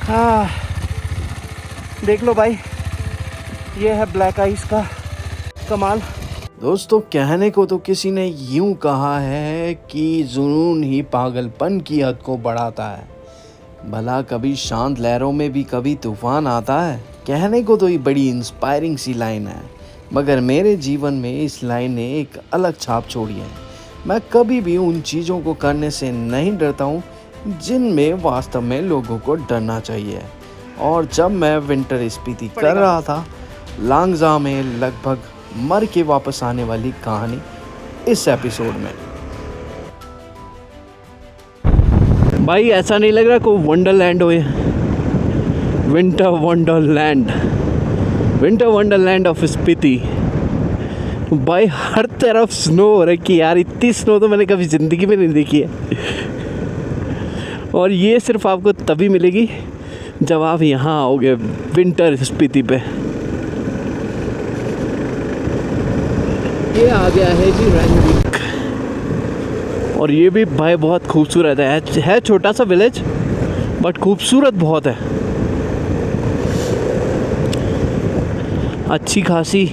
हाँ, देख लो भाई, ये है ब्लैक आइस का कमाल। दोस्तों, कहने को तो किसी ने यूं कहा है कि जुनून ही पागलपन की हद को बढ़ाता है। भला कभी शांत लहरों में भी कभी तूफान आता है। कहने को तो ये बड़ी इंस्पायरिंग सी लाइन है, मगर मेरे जीवन में इस लाइन ने एक अलग छाप छोड़ी है। मैं कभी भी उन चीज़ों को करने से नहीं डरता हूँ जिनमें वास्तव में लोगों को डरना चाहिए। और जब मैं विंटर स्पीति कर रहा था, लांगजा में लगभग मर के वापस आने वाली कहानी इस एपिसोड में। भाई ऐसा नहीं लग रहा कोई वंडरलैंड हो ये। Winter Wonderland, winter Wonderland of Spiti. भाई हर तरफ स्नो हो रखी यार, इतनी स्नो तो मैंने कभी ज़िंदगी में नहीं देखी है। और ये सिर्फ आपको तभी मिलेगी जब आप यहाँ आओगे विंटर स्पीति पे। ये आ गया है जी रंगरीक, और ये भी भाई बहुत खूबसूरत है छोटा सा विलेज बट खूबसूरत बहुत है। अच्छी खासी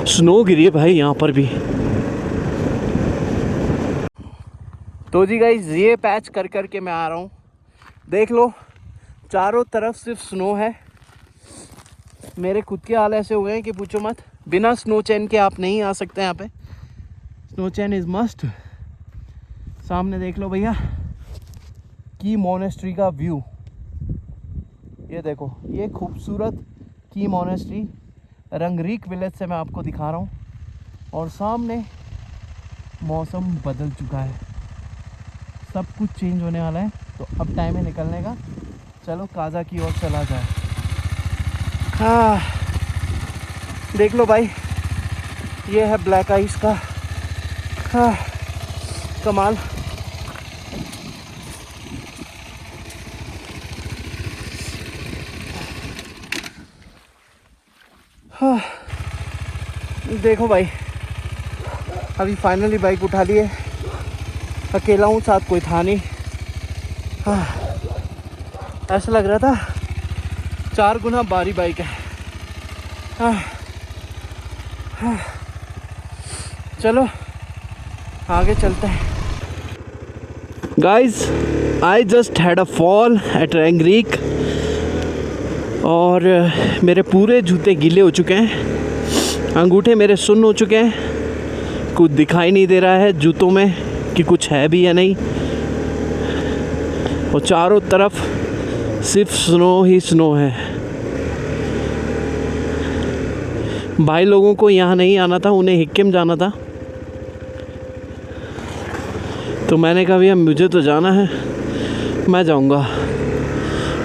स्नो गिरी है भाई यहाँ पर भी। तो जी गाइस, ये पैच कर कर के मैं आ रहा हूँ। देख लो, चारों तरफ सिर्फ स्नो है। मेरे खुद के हाल ऐसे हुए हैं कि पूछो मत। बिना स्नो चैन के आप नहीं आ सकते यहाँ पे। Snow chain is must. सामने देख लो भैया, की मोनेस्ट्री का व्यू। ये देखो, ये खूबसूरत की मोनेस्ट्री रंगरीक विलेज से मैं आपको दिखा रहा हूँ। और सामने मौसम बदल चुका है, सब कुछ चेंज होने वाला है। तो अब टाइम है निकलने का। चलो काजा की ओर चला जाए। हाँ, देख लो भाई, ये है ब्लैक आइस का कमाल। हाँ, देखो भाई, अभी फाइनली बाइक उठा ली है। अकेला हूँ, साथ कोई था नहीं। हाँ, ऐसा लग रहा था 4 गुना भारी बाइक है। हाँ, चलो आगे चलते हैं। Guys, I just had a fall eight Rangrik और मेरे पूरे जूते गीले हो चुके हैं, अंगूठे मेरे सुन्न हो चुके हैं, कुछ दिखाई नहीं दे रहा है जूतों में कि कुछ है भी या नहीं। और चारों तरफ सिर्फ स्नो ही स्नो है। भाई लोगों को यहाँ नहीं आना था, उन्हें हिक्किम जाना था। तो मैंने कहा भैया मुझे तो जाना है, मैं जाऊँगा।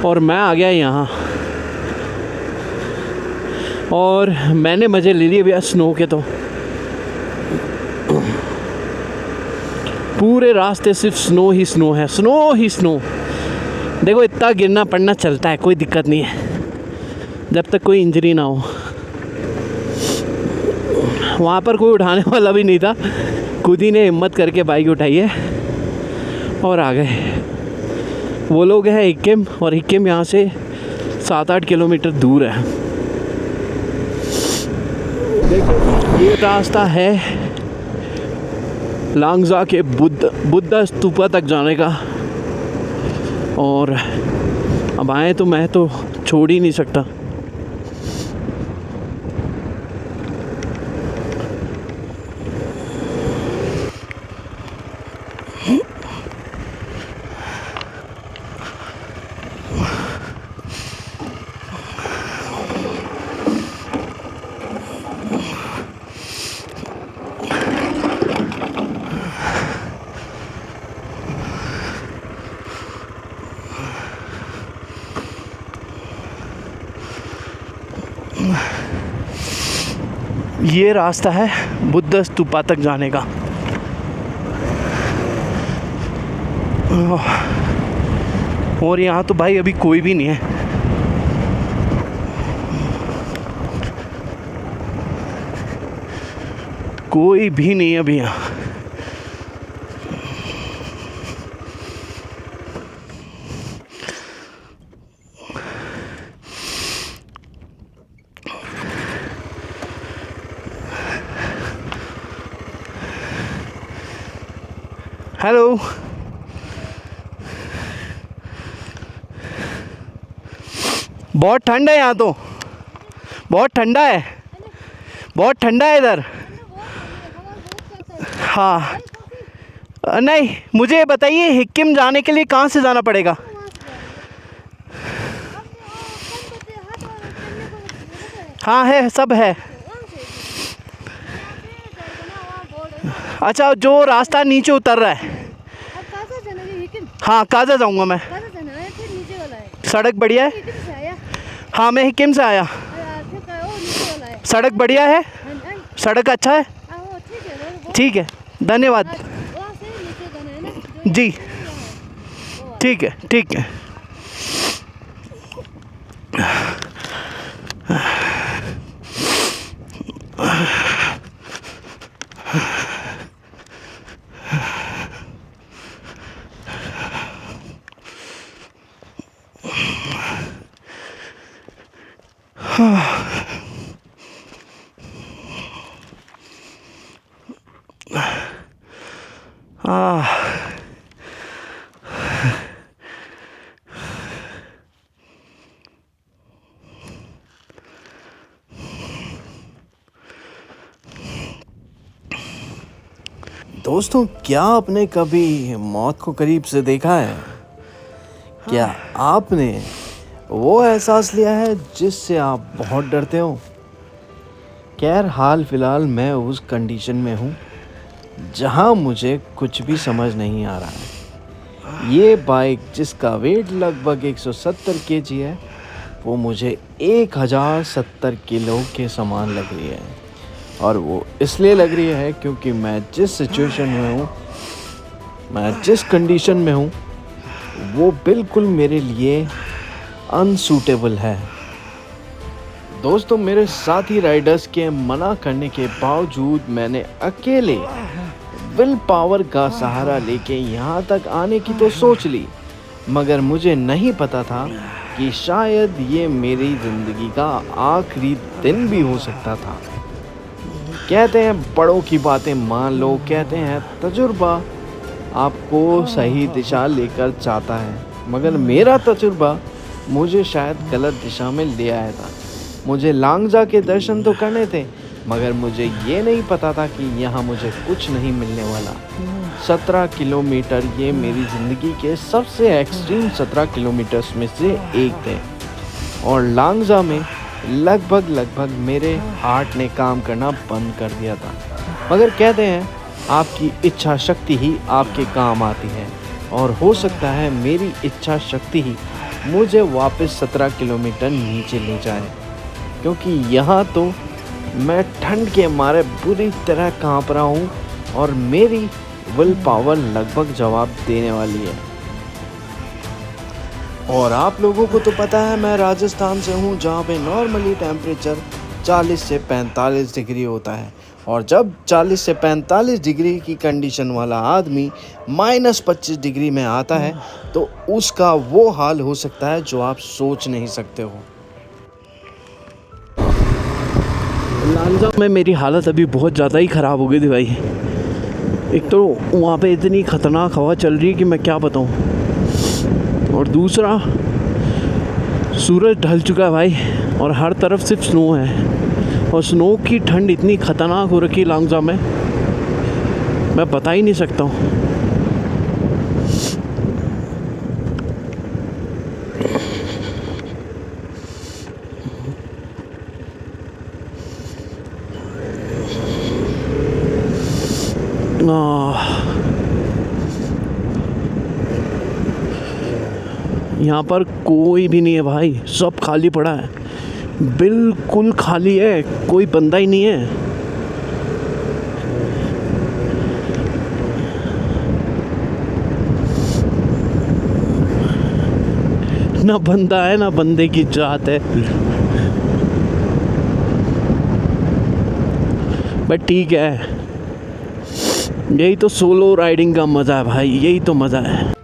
और मैं आ गया यहाँ और मैंने मज़े ले लिए भैया स्नो के। तो पूरे रास्ते सिर्फ स्नो ही स्नो है, स्नो ही स्नो। देखो, इतना गिरना पड़ना चलता है, कोई दिक्कत नहीं है जब तक कोई इंजरी ना हो। वहाँ पर कोई उठाने वाला भी नहीं था, खुद ही ने हिम्मत करके बाइक उठाई है और आ गए। वो लोग हैं हिक्किम, और हिक्किम यहाँ से 7-8 किलोमीटर दूर है। देखो, ये रास्ता है लांगजा के बुद्ध स्तूपा तक जाने का। और अब आए तो मैं तो छोड़ ही नहीं सकता। ये रास्ता है बुद्ध स्तूपा तक जाने का। और यहाँ तो भाई अभी कोई भी नहीं है। कोई भी नहीं है अभी यहाँ। हेलो। बहुत ठंड है यहाँ तो, बहुत ठंडा है, बहुत ठंडा है इधर। हाँ नहीं, मुझे बताइए हिक्किम जाने के लिए कहाँ से जाना पड़ेगा? हाँ है, सब है। अच्छा, जो रास्ता नीचे उतर रहा है। हाँ काजा जाऊँगा मैं। सड़क बढ़िया है? हाँ मैं हिक्किम से आया। सड़क बढ़िया है? सड़क अच्छा है? ठीक है, धन्यवाद जी। ठीक है, ठीक है। दोस्तों, क्या आपने कभी मौत को करीब से देखा है? क्या आपने वो एहसास लिया है जिससे आप बहुत डरते हो? खैर, हाल फिलहाल मैं उस कंडीशन में हूँ जहाँ मुझे कुछ भी समझ नहीं आ रहा है। ये बाइक जिसका वेट लगभग 170 kg है, वो मुझे 1070 किलो के समान लग रही है। और वो इसलिए लग रही है क्योंकि मैं जिस सिचुएशन में हूँ, मैं जिस कंडीशन में हूँ, वो बिल्कुल मेरे लिए अनसूटेबल है। दोस्तों, मेरे साथी राइडर्स के मना करने के बावजूद मैंने अकेले विल पावर का सहारा लेके यहाँ तक आने की तो सोच ली, मगर मुझे नहीं पता था कि शायद ये मेरी ज़िंदगी का आखिरी दिन भी हो सकता था। कहते हैं बड़ों की बातें मान लो, कहते हैं तजुर्बा आपको सही दिशा लेकर जाता है, मगर मेरा तजुर्बा मुझे शायद गलत दिशा में ले आया था। मुझे लांगजा के दर्शन तो करने थे, मगर मुझे ये नहीं पता था कि यहाँ मुझे कुछ नहीं मिलने वाला। 17 किलोमीटर ये मेरी ज़िंदगी के सबसे एक्सट्रीम 17 किलोमीटर्स में से एक थे, और लांगजा में लगभग मेरे हार्ट ने काम करना बंद कर दिया था। मगर कहते हैं आपकी इच्छा शक्ति ही आपके काम आती है, और हो सकता है मेरी इच्छा शक्ति ही मुझे वापस 17 किलोमीटर नीचे ले जाए, क्योंकि यहाँ तो मैं ठंड के मारे बुरी तरह काँप रहा हूँ और मेरी विल पावर लगभग जवाब देने वाली है। और आप लोगों को तो पता है मैं राजस्थान से हूँ, जहाँ पे नॉर्मली टेम्परेचर 40 से 45 डिग्री होता है, और जब 40 से 45 डिग्री की कंडीशन वाला आदमी -25 डिग्री में आता है तो उसका वो हाल हो सकता है जो आप सोच नहीं सकते हो। लांगजा में मेरी हालत अभी बहुत ज़्यादा ही ख़राब हो गई थी भाई। एक तो वहाँ पे इतनी ख़तरनाक हवा चल रही है कि मैं क्या बताऊँ, और दूसरा सूरज ढल चुका है भाई, और हर तरफ सिर्फ स्नो है, और स्नो की ठंड इतनी ख़तरनाक हो रखी है लांगजा में, मैं बता ही नहीं सकता हूँ। यहाँ पर कोई भी नहीं है भाई, सब खाली पड़ा है, बिल्कुल खाली है, कोई बंदा ही नहीं है। ना बंदा है ना बंदे की जात है, बट ठीक है, यही तो सोलो राइडिंग का मज़ा है भाई, यही तो मज़ा है।